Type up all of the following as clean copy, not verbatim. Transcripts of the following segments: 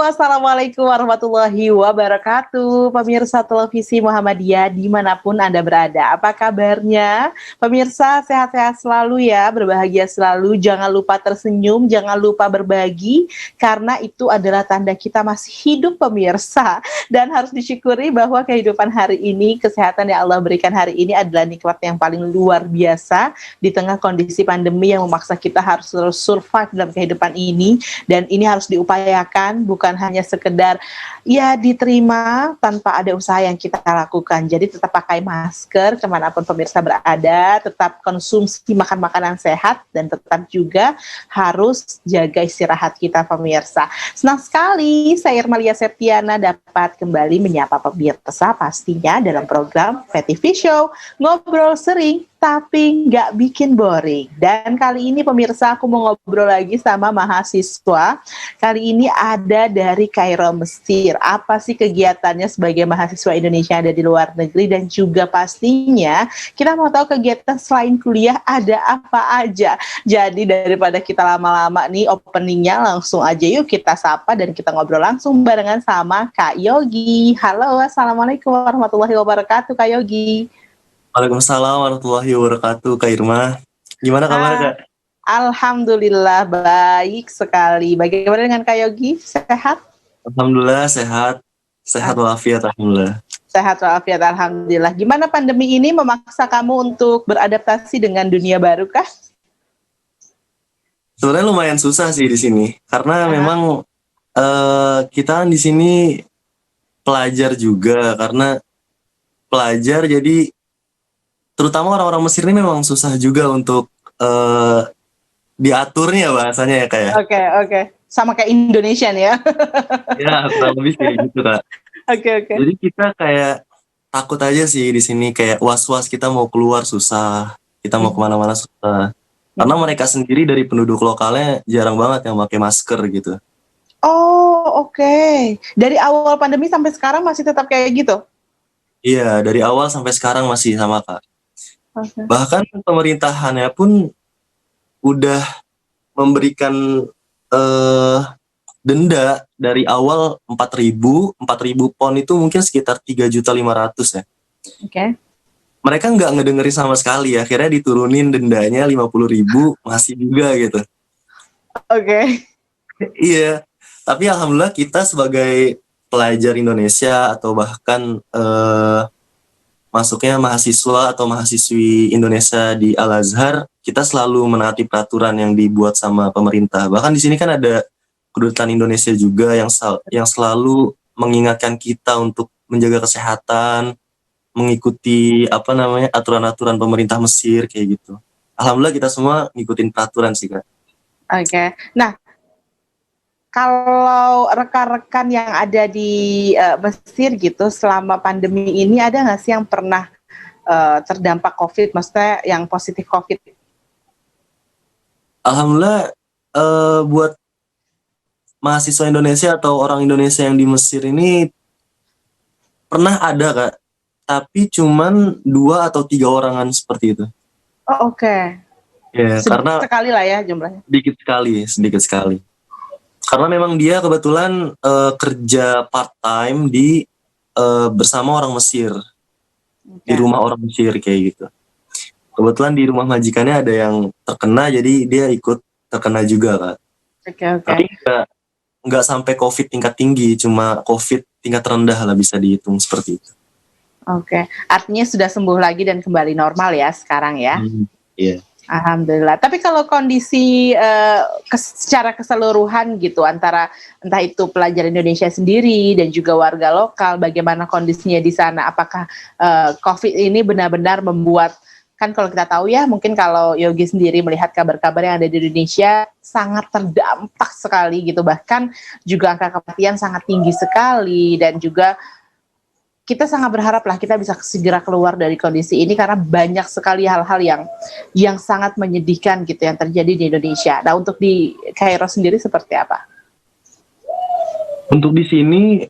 Assalamualaikum warahmatullahi wabarakatuh. Pemirsa televisi Muhammadiyah dimanapun Anda berada. Apa kabarnya? Pemirsa sehat-sehat selalu ya, berbahagia selalu. Jangan lupa tersenyum, jangan lupa berbagi. Karena itu adalah tanda kita masih hidup pemirsa. Dan harus disyukuri bahwa kehidupan hari ini, kesehatan yang Allah berikan hari ini adalah nikmat yang paling luar biasa. Di tengah kondisi pandemi yang memaksa kita harus terus survive dalam kehidupan ini. Dan ini harus diupayakan, bukan hanya sekedar ya diterima tanpa ada usaha yang kita lakukan. Jadi tetap pakai masker kemanapun pemirsa berada, tetap konsumsi makan makanan sehat, dan tetap juga harus jaga istirahat kita pemirsa. Senang sekali saya Irmalia Septiana dapat kembali menyapa pemirsa pastinya dalam program PTV Show, ngobrol sering tapi nggak bikin boring. Dan kali ini pemirsa aku mau ngobrol lagi sama mahasiswa. Kali ini ada dari Kairo, Mesir. Apa sih kegiatannya sebagai mahasiswa Indonesia yang ada di luar negeri, dan juga pastinya kita mau tahu kegiatan selain kuliah ada apa aja. Jadi daripada kita lama-lama nih openingnya, langsung aja yuk kita sapa dan kita ngobrol langsung barengan sama Kak Yogi. Halo, Assalamualaikum warahmatullahi wabarakatuh Kak Yogi. Waalaikumsalam warahmatullahi wabarakatuh, Kak Irma. Gimana kabar, Kak? Alhamdulillah baik sekali. Bagaimana dengan Kak Yogi? Sehat? Alhamdulillah sehat. Sehat walafiat, alhamdulillah. Sehat walafiat, alhamdulillah. Gimana pandemi ini memaksa kamu untuk beradaptasi dengan dunia baru kah? Sebenarnya lumayan susah sih di sini, karena memang kita di sini pelajar juga, karena pelajar jadi terutama orang-orang Mesir ini memang susah juga untuk diaturnya bahasanya ya, kayak. Oke. Sama kayak Indonesian ya. Ya, kurang lebih kayak gitu, Kak. Oke. Jadi kita kayak takut aja sih di sini, kayak was-was kita mau keluar susah, kita mau kemana-mana susah. Karena mereka sendiri dari penduduk lokalnya jarang banget yang pakai masker gitu. Oh, oke. Dari awal pandemi sampai sekarang masih tetap kayak gitu? Iya, dari awal sampai sekarang masih sama, Kak. Okay. Bahkan pemerintahannya pun udah memberikan denda dari awal 4.000 pon itu mungkin sekitar 3.500.000 ya. Oke. Mereka nggak ngedengerin sama sekali, akhirnya diturunin dendanya 50.000 masih juga gitu. Oke. Iya, tapi alhamdulillah kita sebagai pelajar Indonesia atau bahkan masuknya mahasiswa atau mahasiswi Indonesia di Al-Azhar, kita selalu menaati peraturan yang dibuat sama pemerintah. Bahkan di sini kan ada kedutaan Indonesia juga yang selalu mengingatkan kita untuk menjaga kesehatan, mengikuti aturan-aturan pemerintah Mesir kayak gitu. Alhamdulillah kita semua ngikutin peraturan sih, Kak. Oke. Nah, kalau rekan-rekan yang ada di Mesir gitu selama pandemi ini, ada nggak sih yang pernah terdampak COVID, maksudnya yang positif COVID? Alhamdulillah buat mahasiswa Indonesia atau orang Indonesia yang di Mesir ini pernah ada, Kak, tapi cuman 2 atau 3 orangan seperti itu. Oh, oke. Ya, karena sekali lah ya jumlahnya. Sedikit sekali. Karena memang dia kebetulan kerja part time di bersama orang Mesir. Di rumah orang Mesir kayak gitu. Kebetulan di rumah majikannya ada yang terkena, jadi dia ikut terkena juga, Kak. Oke. Tapi nggak sampai COVID tingkat tinggi, cuma COVID tingkat rendah lah bisa dihitung seperti itu. Oke. Artinya sudah sembuh lagi dan kembali normal ya sekarang ya? Iya. Alhamdulillah. Tapi kalau kondisi secara keseluruhan gitu, antara entah itu pelajar Indonesia sendiri dan juga warga lokal, bagaimana kondisinya di sana? Apakah COVID ini benar-benar membuat, kan kalau kita tahu ya, mungkin kalau Yogi sendiri melihat kabar-kabar yang ada di Indonesia sangat terdampak sekali gitu, bahkan juga angka kematian sangat tinggi sekali, dan juga kita sangat berharap lah kita bisa segera keluar dari kondisi ini, karena banyak sekali hal-hal yang sangat menyedihkan gitu yang terjadi di Indonesia. Nah, untuk di Kairo sendiri seperti apa? Untuk di sini,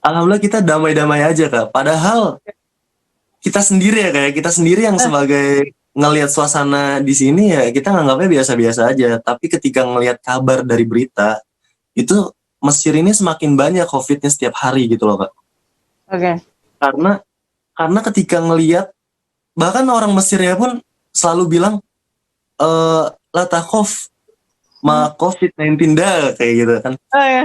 alhamdulillah kita damai-damai aja, Kak. Padahal kita sendiri ya, kayak kita sendiri yang sebagai ngelihat suasana di sini ya kita nganggapnya biasa-biasa aja. Tapi ketika ngelihat kabar dari berita, itu Mesir ini semakin banyak COVID-nya setiap hari gitu loh Kak. Oke. Karena ketika ngelihat, bahkan orang Mesirnya pun selalu bilang la takhaf ma COVID-19 dah kayak gitu kan. Oh, iya.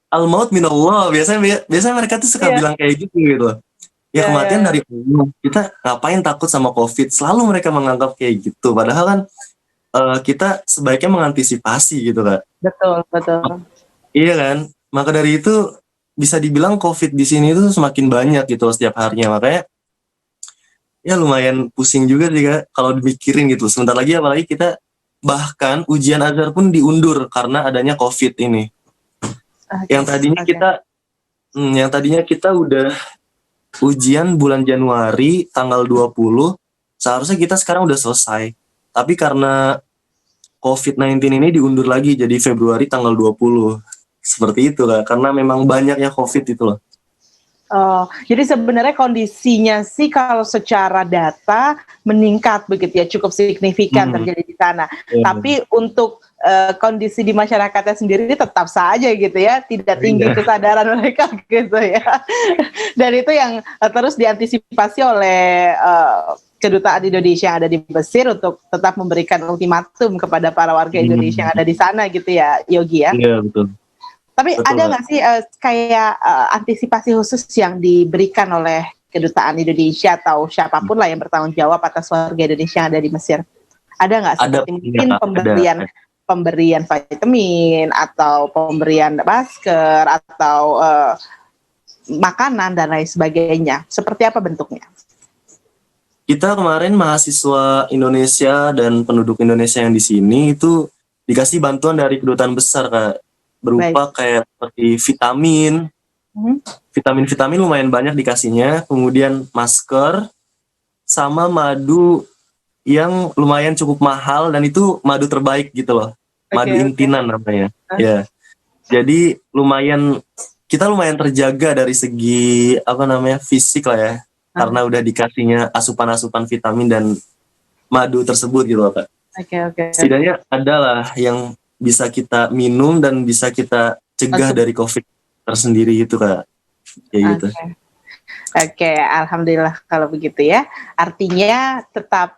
Al maut minallah, biasanya mereka tuh suka Iya. bilang kayak gitu gitu loh. Ya Iya, kematian iya. dari Allah, kita ngapain takut sama COVID, selalu mereka menganggap kayak gitu, padahal kan kita sebaiknya mengantisipasi gitu Kak. Betul, betul. Iya kan, maka dari itu bisa dibilang COVID di sini tuh semakin banyak gitu loh setiap harinya, makanya ya lumayan pusing juga sih Kak kalau dimikirin gitu. Sebentar lagi apalagi kita bahkan ujian azhar pun diundur karena adanya COVID ini. Oke, Yang tadinya oke. kita udah ujian bulan Januari tanggal 20, seharusnya kita sekarang udah selesai. Tapi karena COVID-19 ini diundur lagi jadi Februari tanggal 20. Seperti itu Kak, karena memang banyaknya COVID itu loh. Oh, jadi sebenarnya kondisinya sih kalau secara data meningkat begitu ya, cukup signifikan terjadi di sana. Tapi untuk kondisi di masyarakatnya sendiri tetap saja gitu ya, tidak tinggi kesadaran mereka gitu ya. Dan itu yang terus diantisipasi oleh kedutaan Indonesia yang ada di Mesir untuk tetap memberikan ultimatum kepada para warga Indonesia yang ada di sana gitu ya, Yogi ya. Iya betul. Tapi Betul, ada nggak sih kayak antisipasi khusus yang diberikan oleh kedutaan Indonesia atau siapapun lah yang bertanggung jawab atas warga Indonesia yang ada di Mesir? Ada nggak seperti mungkin pemberian vitamin atau pemberian masker atau makanan dan lain sebagainya? Seperti apa bentuknya? Kita kemarin mahasiswa Indonesia dan penduduk Indonesia yang di sini itu dikasih bantuan dari kedutaan besar Kak, berupa kayak seperti vitamin, vitamin lumayan banyak dikasihnya, kemudian masker, sama madu yang lumayan cukup mahal dan itu madu terbaik gitu loh, madu intinan namanya. Ya, jadi kita lumayan terjaga dari segi fisik lah ya, karena udah dikasihnya asupan-asupan vitamin dan madu tersebut gitu loh Kak. Setidaknya adalah yang bisa kita minum dan bisa kita cegah dari COVID tersendiri itu Kak. Kayak gitu. Oke, alhamdulillah kalau begitu ya. Artinya tetap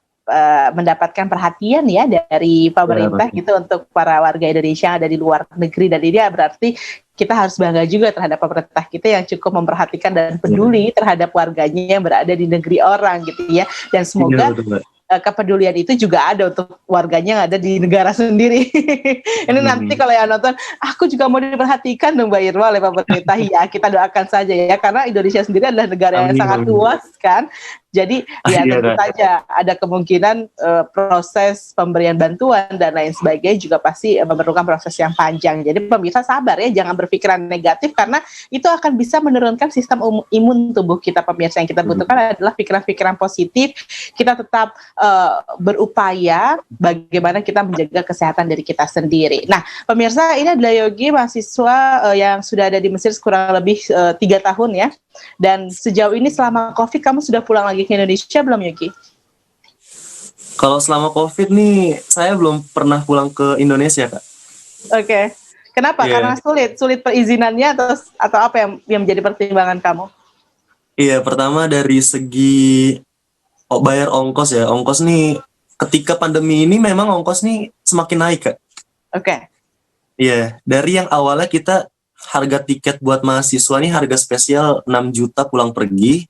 mendapatkan perhatian ya dari pemerintah gitu untuk para warga Indonesia yang ada di luar negeri, dan ini berarti kita harus bangga juga terhadap pemerintah kita yang cukup memperhatikan dan peduli terhadap warganya yang berada di negeri orang gitu ya. Dan semoga kepedulian itu juga ada untuk warganya yang ada di negara sendiri. Ini nanti kalau yang nonton, aku juga mau diperhatikan dong Mbak Irma oleh pemerintah. Ya, kita doakan saja ya, karena Indonesia sendiri adalah negara yang sangat luas kan. Jadi ya tentu saja ada kemungkinan proses pemberian bantuan dan lain sebagainya juga pasti memerlukan proses yang panjang. Jadi pemirsa sabar ya, jangan berpikiran negatif karena itu akan bisa menurunkan sistem imun tubuh kita. Pemirsa, yang kita butuhkan adalah pikiran-pikiran positif. Kita tetap berupaya bagaimana kita menjaga kesehatan diri kita sendiri. Nah, pemirsa, ini adalah Yogi, mahasiswa yang sudah ada di Mesir kurang lebih 3 tahun ya. Dan sejauh ini selama COVID kamu sudah pulang lagi ke Indonesia belum Yogi? Kalau selama COVID nih saya belum pernah pulang ke Indonesia Kak. Oke. Kenapa? Karena sulit perizinannya atau apa yang menjadi pertimbangan kamu? Iya, pertama dari segi bayar ongkos ya. Ongkos nih ketika pandemi ini memang ongkos nih semakin naik Kak. Oke. Iya, dari yang awalnya kita harga tiket buat mahasiswa nih harga spesial 6 juta pulang pergi.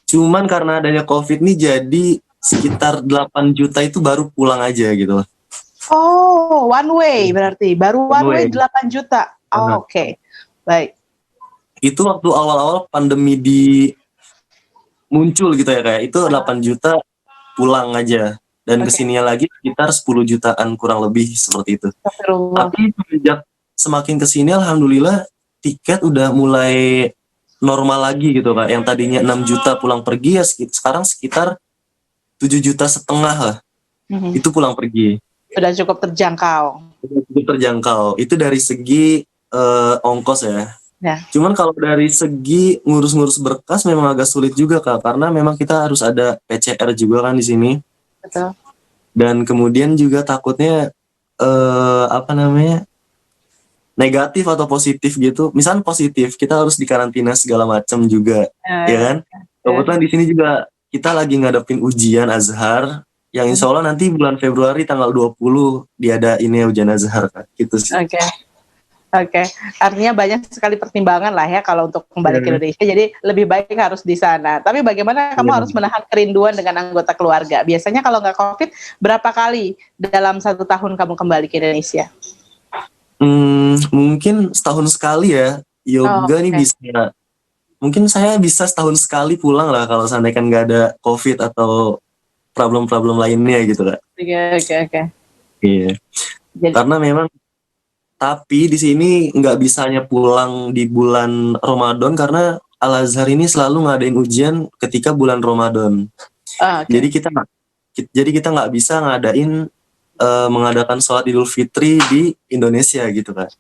Cuman karena adanya COVID nih jadi sekitar 8 juta itu baru pulang aja gitu. Oh, one way berarti. Baru one way 8 juta. Oh, Oke. Baik. Itu waktu awal-awal pandemi muncul gitu ya kayak itu 8 juta pulang aja. Dan kesininya lagi sekitar 10 jutaan kurang lebih seperti itu. Tapi sejak semakin kesini alhamdulillah tiket udah mulai normal lagi gitu Kak. Yang tadinya 6 juta pulang pergi ya sekarang sekitar 7,5 juta lah. Itu pulang pergi. Sudah cukup terjangkau. Itu dari segi ongkos ya. Ya, Cuman kalau dari segi ngurus-ngurus berkas memang agak sulit juga Kak, karena memang kita harus ada PCR juga kan di sini. betul. Dan kemudian juga takutnya apa namanya, negatif atau positif gitu. Misal positif, kita harus dikarantina segala macam juga, ya Eh, kan? eh, Kebetulan di sini juga kita lagi ngadepin ujian Azhar yang insya Allah nanti bulan Februari tanggal 20 diadainnya ujian Azhar Kak. Gitu sih. Oke, oke. Artinya banyak sekali pertimbangan lah ya kalau untuk kembali ke Iya, Indonesia. Jadi lebih baik harus di sana. Tapi bagaimana kamu iya. harus menahan kerinduan dengan anggota keluarga? Biasanya kalau nggak COVID, berapa kali dalam 1 tahun kamu kembali ke Indonesia? Mungkin setahun sekali ya. Oh, Yoga nih oke. bisa, mungkin saya bisa setahun sekali pulang lah kalau seandainya kan nggak ada COVID atau problem-problem lainnya gitu Kak. Oke, oke, oke. Iya. Jadi, Karena memang tapi di sini nggak bisanya pulang di bulan Ramadan karena Al Azhar ini selalu ngadain ujian ketika bulan Ramadan. oh, oke. Jadi kita nggak bisa mengadakan sholat Idul Fitri di Indonesia gitu kan.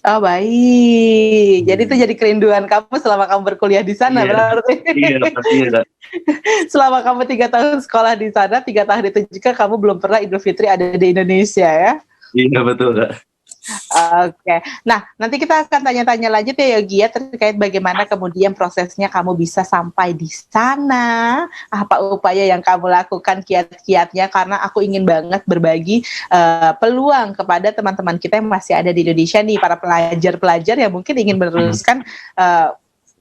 Oh, baik. Jadi itu Hmm. jadi kerinduan kamu selama kamu berkuliah di sana Iya, berarti. iya pastinya Kak. Selama kamu 3 tahun sekolah di sana, 3 tahun itu juga kamu belum pernah Idul Fitri ada di Indonesia ya. Iya betul Kak. Oke. Nah, nanti kita akan tanya-tanya lanjut ya Yogi ya terkait bagaimana kemudian prosesnya kamu bisa sampai di sana, apa upaya yang kamu lakukan kiat-kiatnya karena aku ingin banget berbagi peluang kepada teman-teman kita yang masih ada di Indonesia nih, para pelajar-pelajar yang mungkin ingin meneruskan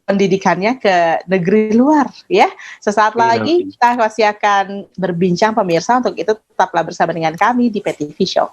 pendidikannya ke negeri luar ya. Sesaat Iya, lagi kita masih akan berbincang pemirsa, untuk itu tetaplah bersama dengan kami di PTV Show.